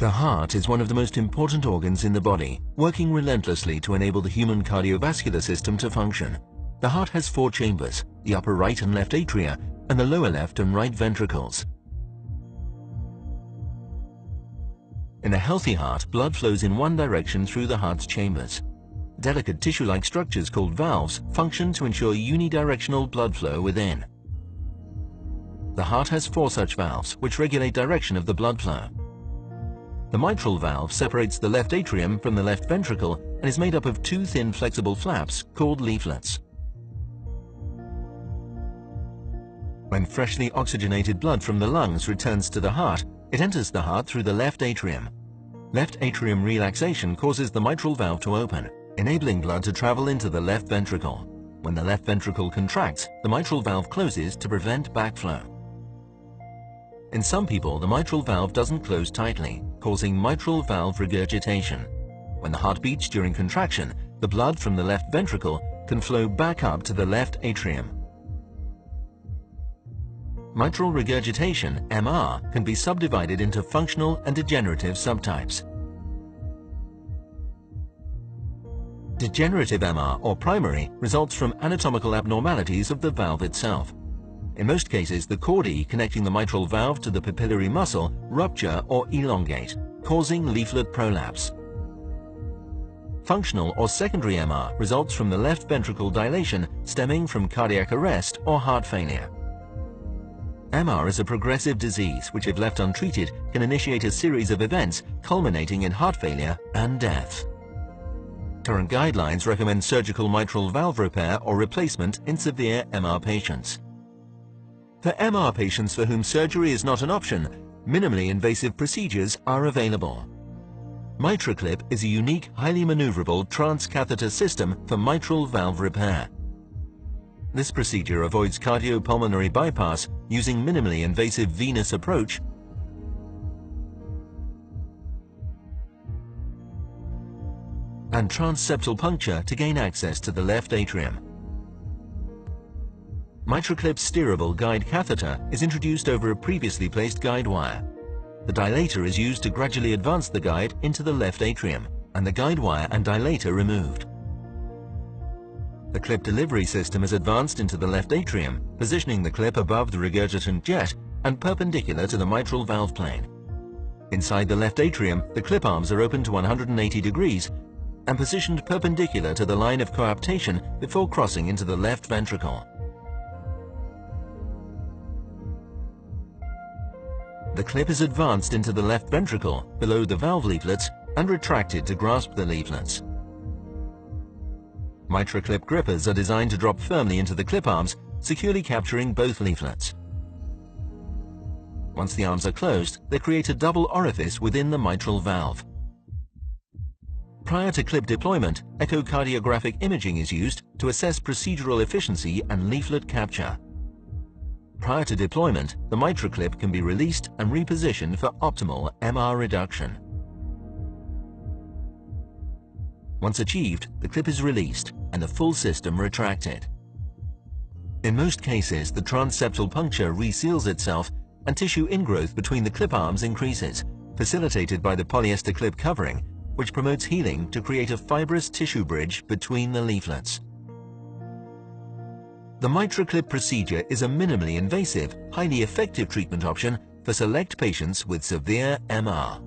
The heart is one of the most important organs in the body, working relentlessly to enable the human cardiovascular system to function. The heart has 4 chambers, the upper right and left atria, and the lower left and right ventricles. In a healthy heart, blood flows in one direction through the heart's chambers. Delicate tissue-like structures called valves function to ensure unidirectional blood flow within. The heart has 4 such valves, which regulate direction of the blood flow. The mitral valve separates the left atrium from the left ventricle and is made up of 2 thin flexible flaps called leaflets. When freshly oxygenated blood from the lungs returns to the heart, it enters the heart through the left atrium. Left atrium relaxation causes the mitral valve to open, enabling blood to travel into the left ventricle. When the left ventricle contracts, the mitral valve closes to prevent backflow. In some people, the mitral valve doesn't close tightly, causing mitral valve regurgitation. When the heart beats during contraction, the blood from the left ventricle can flow back up to the left atrium. Mitral regurgitation, MR, can be subdivided into functional and degenerative subtypes. Degenerative MR, or primary, results from anatomical abnormalities of the valve itself. In most cases, the chordae connecting the mitral valve to the papillary muscle rupture or elongate, causing leaflet prolapse. Functional or secondary MR results from the left ventricle dilation stemming from cardiac arrest or heart failure. MR is a progressive disease which, if left untreated, can initiate a series of events culminating in heart failure and death. Current guidelines recommend surgical mitral valve repair or replacement in severe MR patients. For MR patients for whom surgery is not an option, minimally invasive procedures are available. MitraClip is a unique, highly maneuverable transcatheter system for mitral valve repair. This procedure avoids cardiopulmonary bypass using minimally invasive venous approach and transseptal puncture to gain access to the left atrium. MitraClip's steerable guide catheter is introduced over a previously placed guide wire. The dilator is used to gradually advance the guide into the left atrium, and the guide wire and dilator removed. The clip delivery system is advanced into the left atrium, positioning the clip above the regurgitant jet and perpendicular to the mitral valve plane. Inside the left atrium, the clip arms are opened to 180 degrees and positioned perpendicular to the line of coaptation before crossing into the left ventricle. The clip is advanced into the left ventricle below the valve leaflets and retracted to grasp the leaflets. MitraClip grippers are designed to drop firmly into the clip arms, securely capturing both leaflets. Once the arms are closed, they create a double orifice within the mitral valve. Prior to clip deployment, echocardiographic imaging is used to assess procedural efficiency and leaflet capture. Prior to deployment, the MitraClip can be released and repositioned for optimal MR reduction. Once achieved, the clip is released and the full system retracted. In most cases, the transseptal puncture reseals itself and tissue ingrowth between the clip arms increases, facilitated by the polyester clip covering, which promotes healing to create a fibrous tissue bridge between the leaflets. The MitraClip procedure is a minimally invasive, highly effective treatment option for select patients with severe MR.